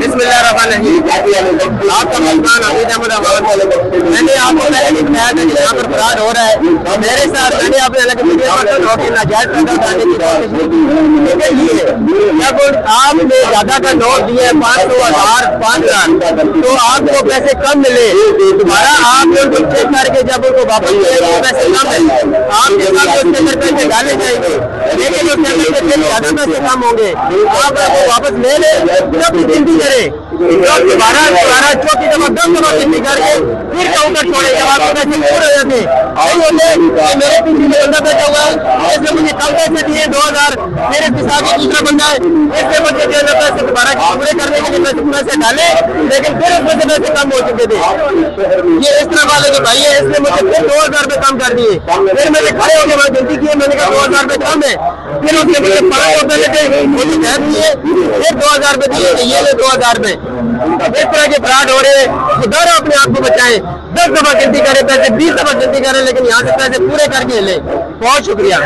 बिस्मिल्लाहिर्रहमानिर्रहीम। आपका मेहमान हमीद अहमद अवान। मैंने आपको पहले भी बताया था कि यहाँ पर फ्रॉड हो रहा है। मेरे साथ मैंने अपने अलग नाजायज पैदा करने की कोशिश की। जब आपने ज्यादा का नोट दिए 500, 1000, 5000 तो आपको पैसे कम मिले। दोबारा आपने उनको चेक करके जब उनको वापस किया तो पैसे कम है, आपके साथ उसके अंदर पैसे डाले जाएंगे, लेकिन उसके अंदर से ज्यादा पैसे कम होंगे। आप वो वापस ले लें, जब गिनती करें दोबारा चौथी दफा 10 दफा गिनती करके फिर काउंटर छोड़े। जब आपके पैसे पूरे हो जाते नहीं होते, मेरे पीछे में बंदा बैठा हुआ है, इसने मुझे कल पैसे दिए 2000, मेरे पिछाड़ी दूसरा बंदा है, इसने मुझे जो है पैसे दोबारा पूरे करने के लिए पैसे डाले, लेकिन फिर उसमें से पैसे कम हो चुके थे। ये इस तरह वाले के भाई है, इसने मुझे फिर 2000 रुपये कम कर दिए। फिर मैंने खड़े होकर मैं गिनती की, मैंने कहा 2000 रुपये कम है। फिर उसने मुझे 500 रुपये लेते मुझे कह दिए, फिर 2000 रुपये दिए, ये ले 2000 रुपये। इस तरह के फ्रॉड हो रहे हैं। खुदा अपने आप को बचाएं। 10 दफा गिनती करें पैसे, 20 दफा गिनती करें, लेकिन यहाँ से पैसे पूरे करके ले। बहुत शुक्रिया।